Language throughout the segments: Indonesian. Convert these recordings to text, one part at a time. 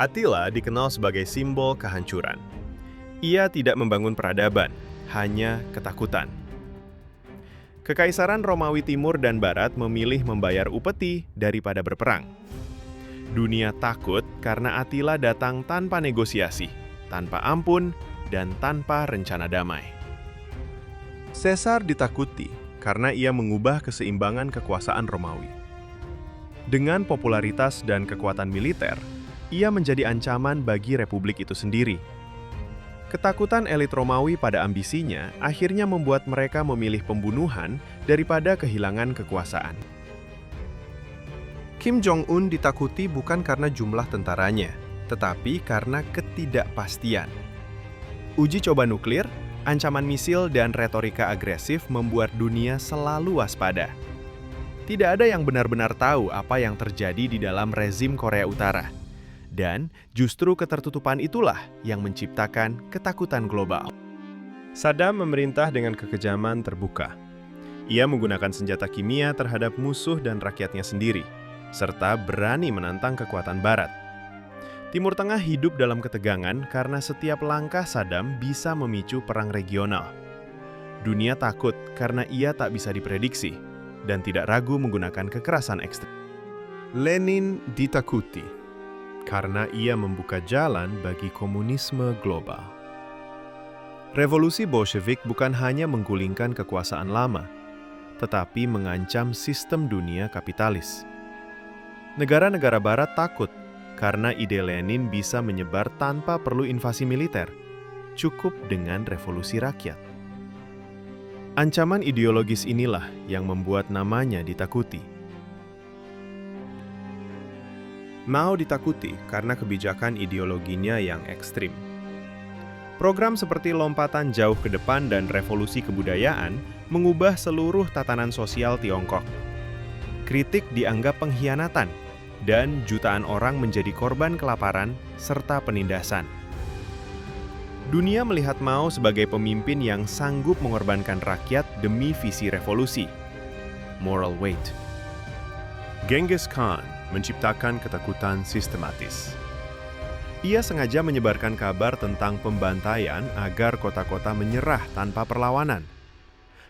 Attila dikenal sebagai simbol kehancuran. Ia tidak membangun peradaban, hanya ketakutan. Kekaisaran Romawi Timur dan Barat memilih membayar upeti daripada berperang. Dunia takut karena Attila datang tanpa negosiasi, tanpa ampun, dan tanpa rencana damai. Caesar ditakuti karena ia mengubah keseimbangan kekuasaan Romawi. Dengan popularitas dan kekuatan militer, ia menjadi ancaman bagi republik itu sendiri. Ketakutan elit Romawi pada ambisinya akhirnya membuat mereka memilih pembunuhan daripada kehilangan kekuasaan. Kim Jong-un ditakuti bukan karena jumlah tentaranya, tetapi karena ketidakpastian. Uji coba nuklir, ancaman misil, dan retorika agresif membuat dunia selalu waspada. Tidak ada yang benar-benar tahu apa yang terjadi di dalam rezim Korea Utara. Dan justru ketertutupan itulah yang menciptakan ketakutan global. Saddam memerintah dengan kekejaman terbuka. Ia menggunakan senjata kimia terhadap musuh dan rakyatnya sendiri, serta berani menantang kekuatan Barat. Timur Tengah hidup dalam ketegangan karena setiap langkah Saddam bisa memicu perang regional. Dunia takut karena ia tak bisa diprediksi dan tidak ragu menggunakan kekerasan ekstrem. Lenin ditakuti karena ia membuka jalan bagi komunisme global. Revolusi Bolshevik bukan hanya menggulingkan kekuasaan lama, tetapi mengancam sistem dunia kapitalis. Negara-negara Barat takut karena ide Lenin bisa menyebar tanpa perlu invasi militer, cukup dengan revolusi rakyat. Ancaman ideologis inilah yang membuat namanya ditakuti. Mao ditakuti karena kebijakan ideologinya yang ekstrim. Program seperti lompatan jauh ke depan dan revolusi kebudayaan mengubah seluruh tatanan sosial Tiongkok. Kritik dianggap pengkhianatan, dan jutaan orang menjadi korban kelaparan serta penindasan. Dunia melihat Mao sebagai pemimpin yang sanggup mengorbankan rakyat demi visi revolusi. Moral weight. Genghis Khan menciptakan ketakutan sistematis. Ia sengaja menyebarkan kabar tentang pembantaian agar kota-kota menyerah tanpa perlawanan.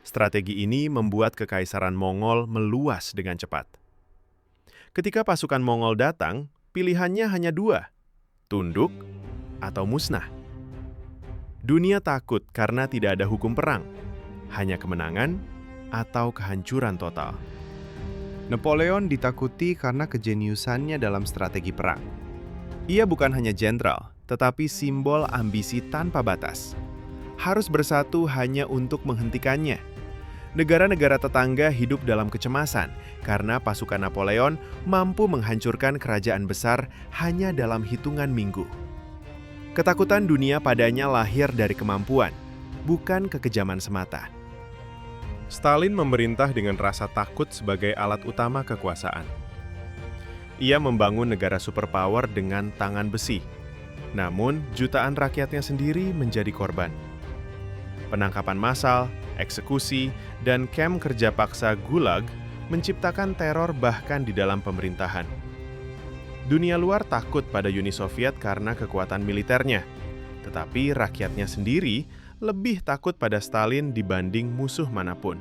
Strategi ini membuat kekaisaran Mongol meluas dengan cepat. Ketika pasukan Mongol datang, pilihannya hanya dua, tunduk atau musnah. Dunia takut karena tidak ada hukum perang, hanya kemenangan atau kehancuran total. Napoleon ditakuti karena kejeniusannya dalam strategi perang. Ia bukan hanya jenderal, tetapi simbol ambisi tanpa batas. Harus bersatu hanya untuk menghentikannya. Negara-negara tetangga hidup dalam kecemasan karena pasukan Napoleon mampu menghancurkan kerajaan besar hanya dalam hitungan minggu. Ketakutan dunia padanya lahir dari kemampuan, bukan kekejaman semata. Stalin memerintah dengan rasa takut sebagai alat utama kekuasaan. Ia membangun negara superpower dengan tangan besi. Namun, jutaan rakyatnya sendiri menjadi korban. Penangkapan massal, eksekusi, dan kamp kerja paksa Gulag menciptakan teror bahkan di dalam pemerintahan. Dunia luar takut pada Uni Soviet karena kekuatan militernya, tetapi rakyatnya sendiri lebih takut pada Stalin dibanding musuh manapun.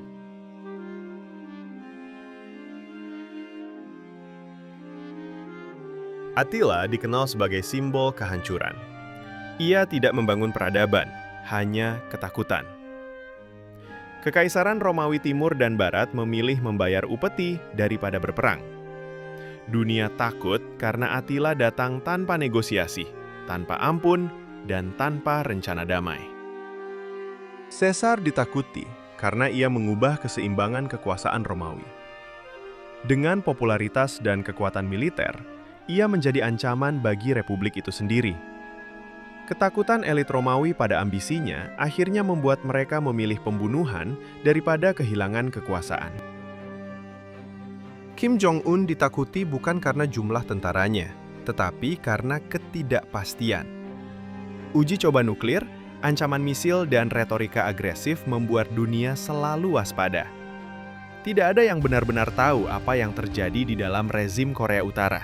Attila dikenal sebagai simbol kehancuran. Ia tidak membangun peradaban, hanya ketakutan. Kekaisaran Romawi Timur dan Barat memilih membayar upeti daripada berperang. Dunia takut karena Attila datang tanpa negosiasi, tanpa ampun, dan tanpa rencana damai. Caesar ditakuti karena ia mengubah keseimbangan kekuasaan Romawi. Dengan popularitas dan kekuatan militer, ia menjadi ancaman bagi republik itu sendiri. Ketakutan elit Romawi pada ambisinya akhirnya membuat mereka memilih pembunuhan daripada kehilangan kekuasaan. Kim Jong-un ditakuti bukan karena jumlah tentaranya, tetapi karena ketidakpastian. Uji coba nuklir, ancaman misil, dan retorika agresif membuat dunia selalu waspada. Tidak ada yang benar-benar tahu apa yang terjadi di dalam rezim Korea Utara.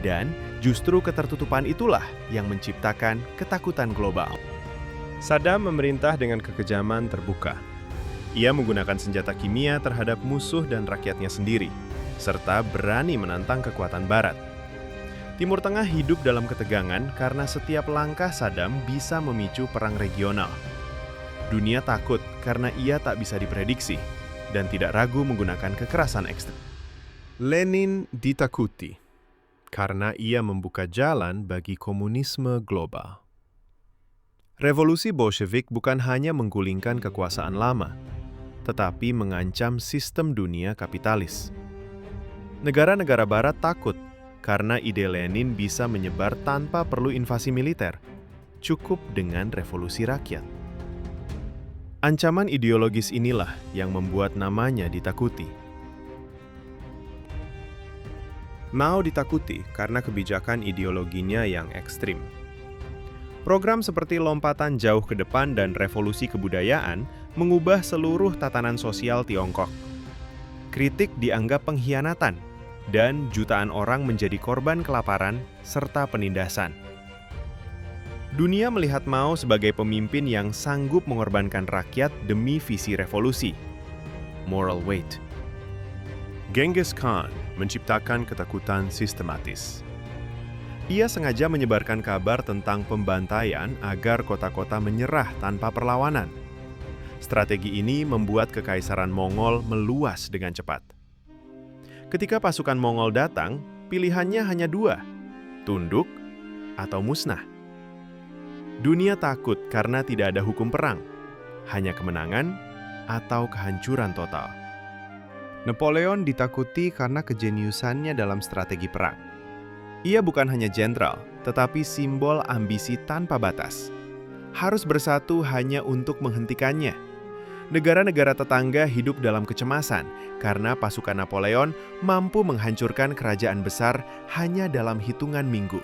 Dan Justru ketertutupan itulah yang menciptakan ketakutan global. Saddam memerintah dengan kekejaman terbuka. Ia menggunakan senjata kimia terhadap musuh dan rakyatnya sendiri, serta berani menantang kekuatan Barat. Timur Tengah hidup dalam ketegangan karena setiap langkah Saddam bisa memicu perang regional. Dunia takut karena ia tak bisa diprediksi dan tidak ragu menggunakan kekerasan ekstrem. Lenin ditakuti karena ia membuka jalan bagi komunisme global. Revolusi Bolshevik bukan hanya menggulingkan kekuasaan lama, tetapi mengancam sistem dunia kapitalis. Negara-negara Barat takut karena ide Lenin bisa menyebar tanpa perlu invasi militer, cukup dengan revolusi rakyat. Ancaman ideologis inilah yang membuat namanya ditakuti. Mao ditakuti karena kebijakan ideologinya yang ekstrim. Program seperti lompatan jauh ke depan dan revolusi kebudayaan mengubah seluruh tatanan sosial Tiongkok. Kritik dianggap pengkhianatan, dan jutaan orang menjadi korban kelaparan serta penindasan. Dunia melihat Mao sebagai pemimpin yang sanggup mengorbankan rakyat demi visi revolusi. Moral weight. Genghis Khan menciptakan ketakutan sistematis. Ia sengaja menyebarkan kabar tentang pembantaian agar kota-kota menyerah tanpa perlawanan. Strategi ini membuat kekaisaran Mongol meluas dengan cepat. Ketika pasukan Mongol datang, pilihannya hanya dua, tunduk atau musnah. Dunia takut karena tidak ada hukum perang, hanya kemenangan atau kehancuran total. Napoleon ditakuti karena kejeniusannya dalam strategi perang. Ia bukan hanya jenderal, tetapi simbol ambisi tanpa batas. Harus bersatu hanya untuk menghentikannya. Negara-negara tetangga hidup dalam kecemasan karena pasukan Napoleon mampu menghancurkan kerajaan besar hanya dalam hitungan minggu.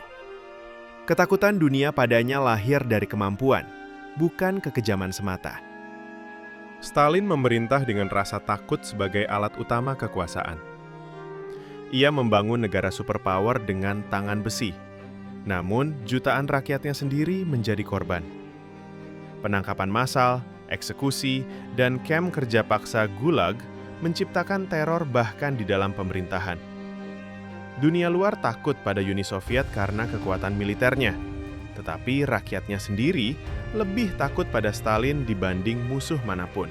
Ketakutan dunia padanya lahir dari kemampuan, bukan kekejaman semata. Stalin memerintah dengan rasa takut sebagai alat utama kekuasaan. Ia membangun negara superpower dengan tangan besi, namun jutaan rakyatnya sendiri menjadi korban. Penangkapan massal, eksekusi, dan kamp kerja paksa Gulag menciptakan teror bahkan di dalam pemerintahan. Dunia luar takut pada Uni Soviet karena kekuatan militernya, tetapi rakyatnya sendiri lebih takut pada Stalin dibanding musuh manapun.